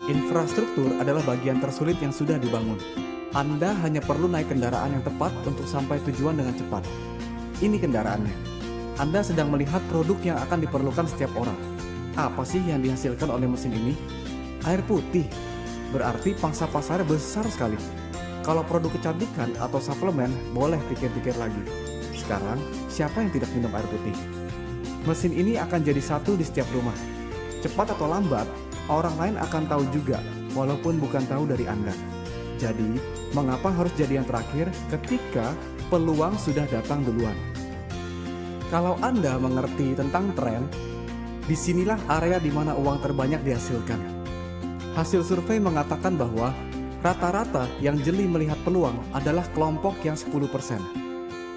Infrastruktur adalah bagian tersulit yang sudah dibangun. Anda hanya perlu naik kendaraan yang tepat untuk sampai tujuan dengan cepat. Ini kendaraannya. Anda sedang melihat produk yang akan diperlukan setiap orang. Apa sih yang dihasilkan oleh mesin ini? Air putih. Berarti pangsa pasar besar sekali. Kalau produk kecantikan atau suplemen, boleh pikir-pikir lagi. Sekarang, siapa yang tidak minum air putih? Mesin ini akan jadi satu di setiap rumah. Cepat atau lambat, orang lain akan tahu juga, walaupun bukan tahu dari Anda. Jadi, mengapa harus jadi yang terakhir ketika peluang sudah datang duluan? Kalau Anda mengerti tentang tren, disinilah area di mana uang terbanyak dihasilkan. Hasil survei mengatakan bahwa rata-rata yang jeli melihat peluang adalah kelompok yang 10%.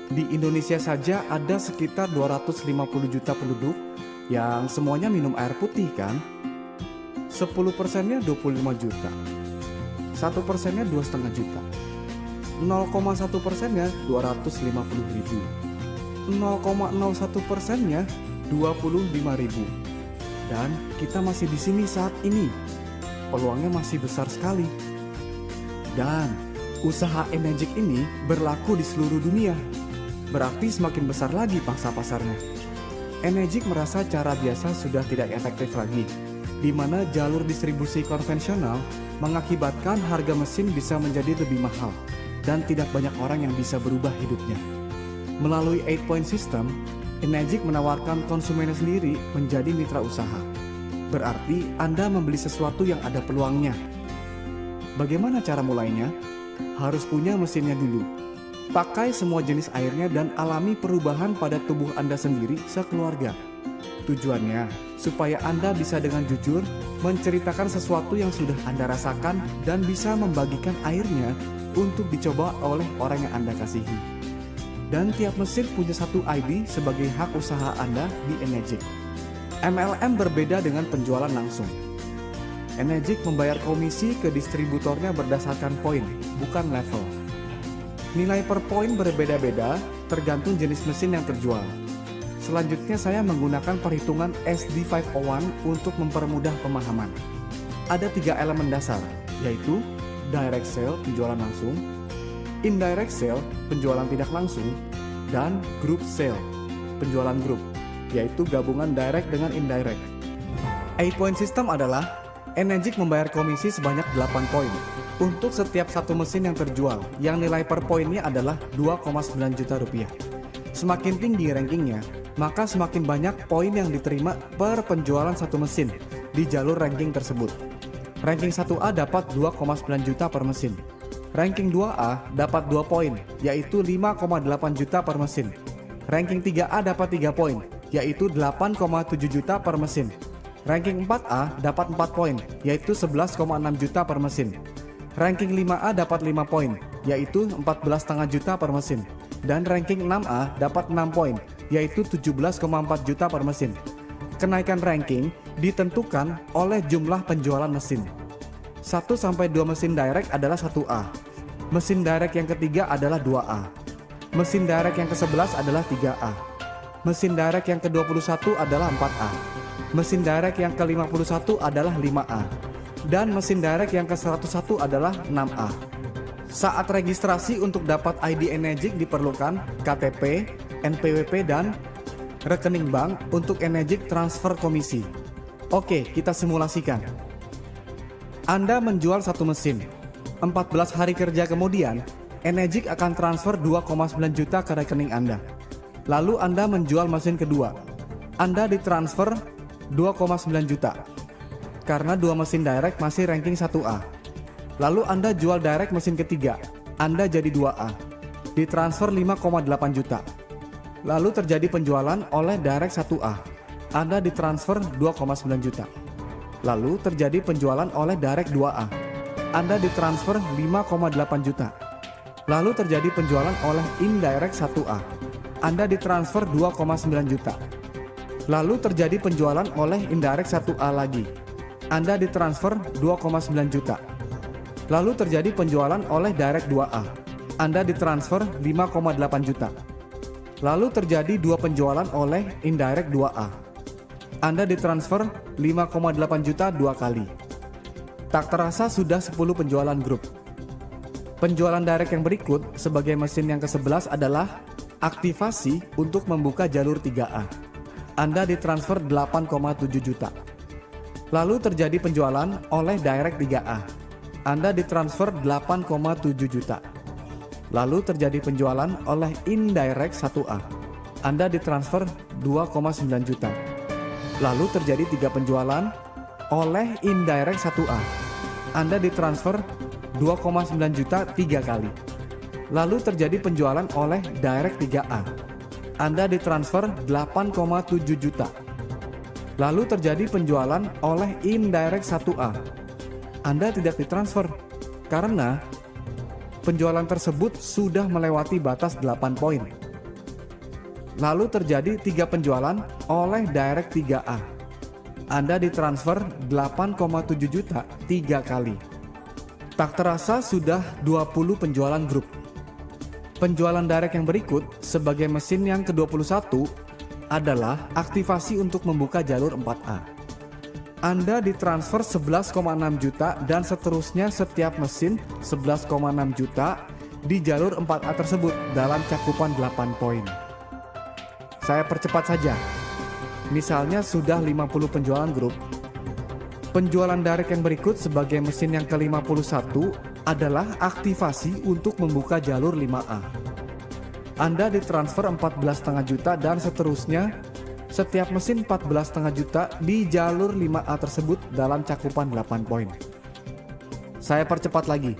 Di Indonesia saja ada sekitar 250 juta penduduk yang semuanya minum air putih kan? 10%-nya 25 juta, 1%-nya 2,5 juta, 0,1%-nya 250 ribu, 0,01%-nya 25 ribu. Dan kita masih di sini saat ini. Peluangnya masih besar sekali. Dan usaha Enegic ini berlaku di seluruh dunia. Berarti semakin besar lagi pangsa pasarnya. Enegic merasa cara biasa sudah tidak efektif lagi, di mana jalur distribusi konvensional mengakibatkan harga mesin bisa menjadi lebih mahal dan tidak banyak orang yang bisa berubah hidupnya. Melalui 8-point system, Enegic menawarkan konsumennya sendiri menjadi mitra usaha. Berarti Anda membeli sesuatu yang ada peluangnya. Bagaimana cara mulainya? Harus punya mesinnya dulu. Pakai semua jenis airnya dan alami perubahan pada tubuh Anda sendiri sekeluarga. Tujuannya, supaya Anda bisa dengan jujur menceritakan sesuatu yang sudah Anda rasakan dan bisa membagikan airnya untuk dicoba oleh orang yang Anda kasihi. Dan tiap mesin punya satu ID sebagai hak usaha Anda di Enegic. MLM berbeda dengan penjualan langsung. Enegic membayar komisi ke distributornya berdasarkan poin, bukan level. Nilai per poin berbeda-beda tergantung jenis mesin yang terjual. Selanjutnya saya menggunakan perhitungan SD501 untuk mempermudah pemahaman. Ada 3 elemen dasar, yaitu direct sale penjualan langsung, indirect sale penjualan tidak langsung, dan group sale penjualan grup, yaitu gabungan direct dengan indirect. 8-point system adalah Enegic membayar komisi sebanyak 8 poin untuk setiap satu mesin yang terjual, yang nilai per poinnya adalah 2,9 juta rupiah. Semakin tinggi rankingnya, maka semakin banyak poin yang diterima per penjualan satu mesin di jalur ranking tersebut. Ranking 1A dapat 2,9 juta per mesin. Ranking 2A dapat 2 poin, yaitu 5,8 juta per mesin. Ranking 3A dapat 3 poin, yaitu 8,7 juta per mesin. Ranking 4A dapat 4 poin, yaitu 11,6 juta per mesin. Ranking 5A dapat 5 poin, yaitu 14,5 juta per mesin. Dan ranking 6A dapat 6 poin, yaitu 17,4 juta per mesin. Kenaikan ranking ditentukan oleh jumlah penjualan mesin. 1-2 mesin direct adalah 1A. Mesin direct yang ketiga adalah 2A. Mesin direct yang ke-11 adalah 3A. Mesin direct yang ke-21 adalah 4A. Mesin direct yang ke-51 adalah 5A. Dan mesin direct yang ke-101 adalah 6A. Saat registrasi untuk dapat ID Enegic diperlukan KTP, NPWP, dan rekening bank untuk Enegic transfer komisi. Oke, kita simulasikan. Anda menjual satu mesin. 14 hari kerja kemudian, Enegic akan transfer 2,9 juta ke rekening Anda. Lalu Anda menjual mesin kedua. Anda ditransfer 2,9 juta. Karena 2 mesin direct masih ranking 1A. Lalu Anda jual direct mesin ketiga. Anda jadi 2A. Ditransfer 5,8 juta. Lalu terjadi penjualan oleh direct 1A. Anda ditransfer 2,9 juta. Lalu terjadi penjualan oleh direct 2A. Anda ditransfer 5,8 juta. Lalu terjadi penjualan oleh indirect 1A. Anda ditransfer 2,9 juta. Lalu terjadi penjualan oleh indirect 1A lagi. Anda ditransfer 2,9 juta. Lalu terjadi penjualan oleh direct 2A. Anda ditransfer 5,8 juta. Lalu terjadi 2 penjualan oleh indirect 2A. Anda ditransfer 5,8 juta 2 kali. Tak terasa sudah 10 penjualan grup. Penjualan direct yang berikut sebagai mesin yang ke-11 adalah aktivasi untuk membuka jalur 3A. Anda ditransfer 8,7 juta. Lalu terjadi penjualan oleh direct 3A. Anda ditransfer 8,7 juta. Lalu terjadi penjualan oleh indirect 1A. Anda ditransfer 2,9 juta. Lalu terjadi 3 penjualan oleh indirect 1A. Anda ditransfer 2,9 juta 3 kali. Lalu terjadi penjualan oleh direct 3A. Anda ditransfer 8,7 juta. Lalu terjadi penjualan oleh indirect 1A. Anda tidak ditransfer karena penjualan tersebut sudah melewati batas 8 poin. Lalu terjadi 3 penjualan oleh direct 3A. Anda ditransfer 8,7 juta 3 kali. Tak terasa sudah 20 penjualan grup. Penjualan direct yang berikut sebagai mesin yang ke-21 adalah aktivasi untuk membuka jalur 4A. Anda ditransfer 11,6 juta dan seterusnya setiap mesin 11,6 juta di jalur 4A tersebut dalam cakupan 8 poin. Saya percepat saja. Misalnya sudah 50 penjualan grup. Penjualan direct yang berikut sebagai mesin yang ke-51 adalah aktivasi untuk membuka jalur 5A. Anda ditransfer 14,5 juta dan seterusnya setiap mesin 14,5 juta di jalur 5A tersebut dalam cakupan 8 poin. Saya percepat lagi.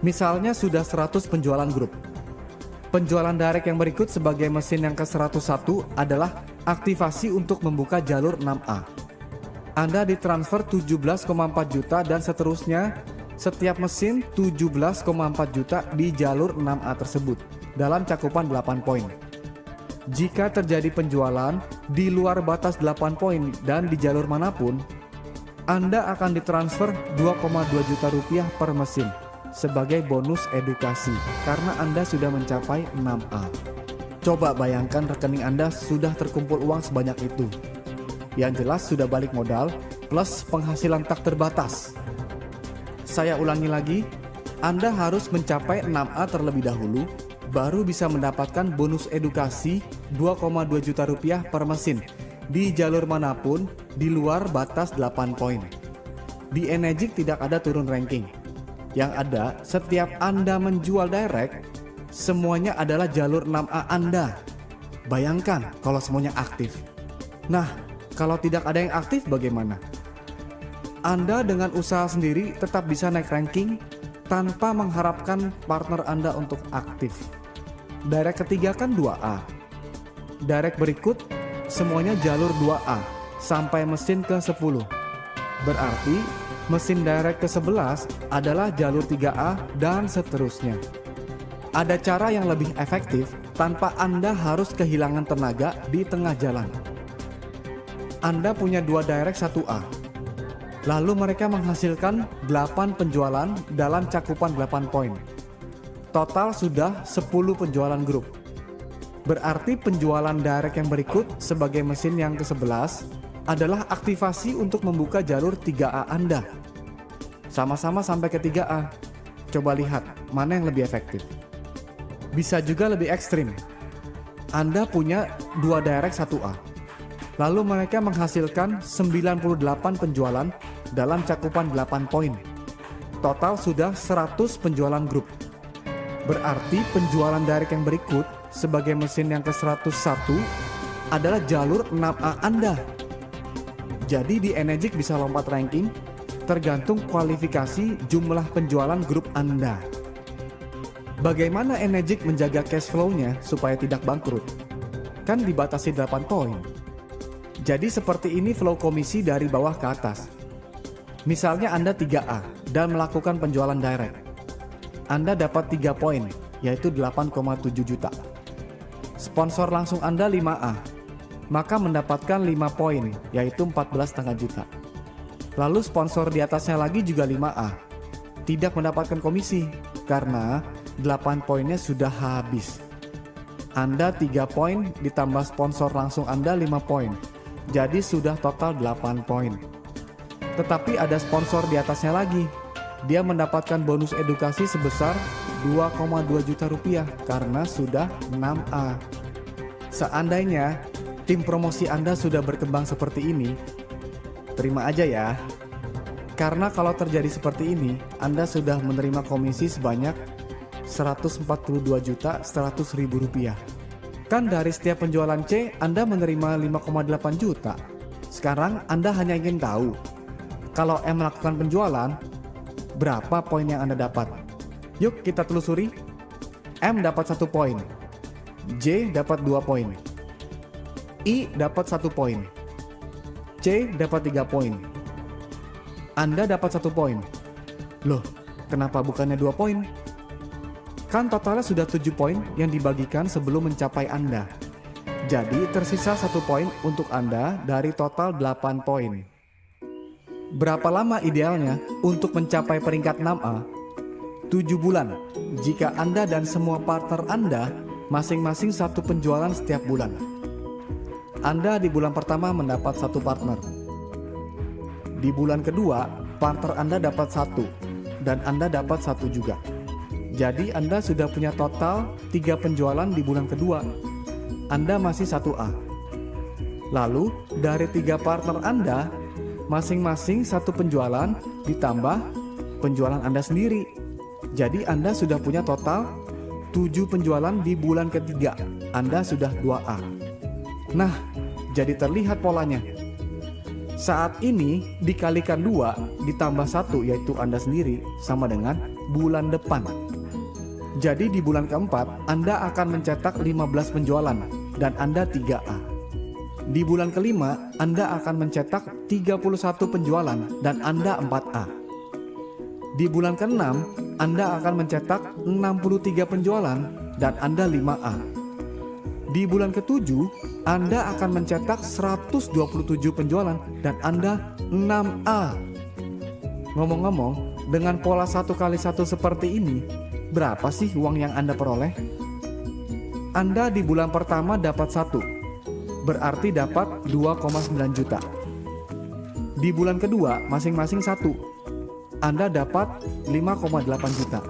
Misalnya sudah 100 penjualan grup. Penjualan direct yang berikut sebagai mesin yang ke-101 adalah aktivasi untuk membuka jalur 6A. Anda ditransfer 17,4 juta dan seterusnya setiap mesin 17,4 juta di jalur 6A tersebut dalam cakupan 8 poin. Jika terjadi penjualan di luar batas 8 poin dan di jalur manapun, Anda akan ditransfer 2,2 juta rupiah per mesin sebagai bonus edukasi karena Anda sudah mencapai 6A. Coba bayangkan rekening Anda sudah terkumpul uang sebanyak itu. Yang jelas sudah balik modal plus penghasilan tak terbatas. Saya ulangi lagi, Anda harus mencapai 6A terlebih dahulu baru bisa mendapatkan bonus edukasi 2,2 juta rupiah per mesin di jalur manapun di luar batas 8 poin. Di Enegic tidak ada turun ranking. Yang ada, setiap Anda menjual direct, semuanya adalah jalur 6A Anda. Bayangkan kalau semuanya aktif. Nah, kalau tidak ada yang aktif bagaimana? Anda dengan usaha sendiri tetap bisa naik ranking tanpa mengharapkan partner Anda untuk aktif. Direct ketiga kan 2A. Direct berikut semuanya jalur 2A sampai mesin ke-10. Berarti mesin direct ke-11 adalah jalur 3A dan seterusnya. Ada cara yang lebih efektif tanpa Anda harus kehilangan tenaga di tengah jalan. Anda punya 2 direct 1A. Lalu mereka menghasilkan 8 penjualan dalam cakupan 8 poin. Total sudah 10 penjualan grup. Berarti penjualan direct yang berikut sebagai mesin yang ke-11 adalah aktivasi untuk membuka jalur 3A Anda. Sama-sama sampai ke 3A. Coba lihat mana yang lebih efektif. Bisa juga lebih ekstrim. Anda punya 2 direct 1A. Lalu mereka menghasilkan 98 penjualan dalam cakupan 8 poin. Total sudah 100 penjualan grup. Berarti penjualan direct yang berikut sebagai mesin yang ke-101 adalah jalur 6A Anda. Jadi di Enegic bisa lompat ranking tergantung kualifikasi jumlah penjualan grup Anda. Bagaimana Enegic menjaga cash flow-nya supaya tidak bangkrut? Kan dibatasi 8 poin. Jadi seperti ini flow komisi dari bawah ke atas. Misalnya Anda 3A dan melakukan penjualan direct. Anda dapat 3 poin, yaitu 8,7 juta. Sponsor langsung Anda 5A, maka mendapatkan 5 poin, yaitu 14,5 juta. Lalu sponsor di atasnya lagi juga 5A, tidak mendapatkan komisi, karena 8 poinnya sudah habis. Anda 3 poin ditambah sponsor langsung Anda 5 poin. Jadi sudah total 8 poin. Tetapi ada sponsor di atasnya lagi. Dia mendapatkan bonus edukasi sebesar 2,2 juta rupiah karena sudah 6A. Seandainya tim promosi Anda sudah berkembang seperti ini, terima aja ya. Karena kalau terjadi seperti ini, Anda sudah menerima komisi sebanyak 142.100.000 rupiah. Kan dari setiap penjualan C, Anda menerima 5,8 juta. Sekarang Anda hanya ingin tahu, kalau M melakukan penjualan, berapa poin yang Anda dapat? Yuk kita telusuri. M dapat 1 poin, J dapat 2 poin, I dapat 1 poin, C dapat 3 poin. Anda dapat 1 poin. Loh, kenapa bukannya 2 poin? Kan totalnya sudah 7 poin yang dibagikan sebelum mencapai Anda. Jadi tersisa 1 poin untuk Anda dari total 8 poin. Berapa lama idealnya untuk mencapai peringkat 6A? 7 bulan jika Anda dan semua partner Anda masing-masing 1 penjualan setiap bulan. Anda di bulan pertama mendapat 1 partner. Di bulan kedua, partner Anda dapat 1 dan Anda dapat 1 juga. Jadi Anda sudah punya total 3 penjualan di bulan kedua. Anda masih 1A. Lalu dari 3 partner Anda, masing-masing 1 penjualan ditambah penjualan Anda sendiri. Jadi Anda sudah punya total 7 penjualan di bulan ketiga. Anda sudah 2A. Nah, jadi terlihat polanya. Saat ini dikalikan 2 ditambah 1 yaitu Anda sendiri sama dengan bulan depan. Jadi di bulan keempat Anda akan mencetak 15 penjualan dan Anda 3A. Di bulan kelima Anda akan mencetak 31 penjualan dan Anda 4A. Di bulan ke-6 Anda akan mencetak 63 penjualan dan Anda 5A. Di bulan ke-7 Anda akan mencetak 127 penjualan dan Anda 6A. Ngomong-ngomong, dengan pola 1 kali 1 seperti ini, berapa sih uang yang Anda peroleh? Anda di bulan pertama dapat 1, berarti dapat 2,9 juta. Di bulan kedua masing-masing 1, Anda dapat 5,8 juta.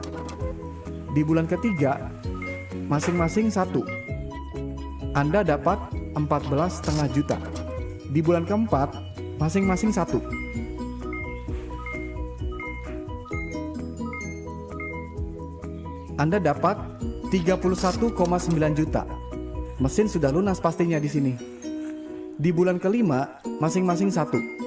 Di bulan ketiga masing-masing 1, Anda dapat 14,5 juta. Di bulan keempat masing-masing 1. Anda dapat 31,9 juta. Mesin sudah lunas pastinya di sini. Di bulan kelima masing-masing 1.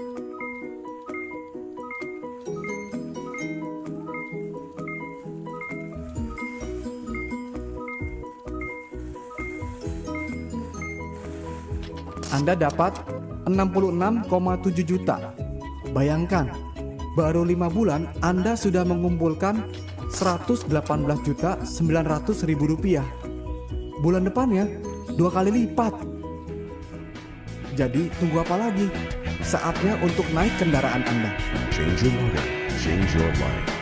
Anda dapat 66,7 juta. Bayangkan, baru 5 bulan Anda sudah mengumpulkan 118.900.000 rupiah. Bulan depannya 2 kali lipat. Jadi tunggu apa lagi? Saatnya untuk naik kendaraan Anda. Change your motor, change your life.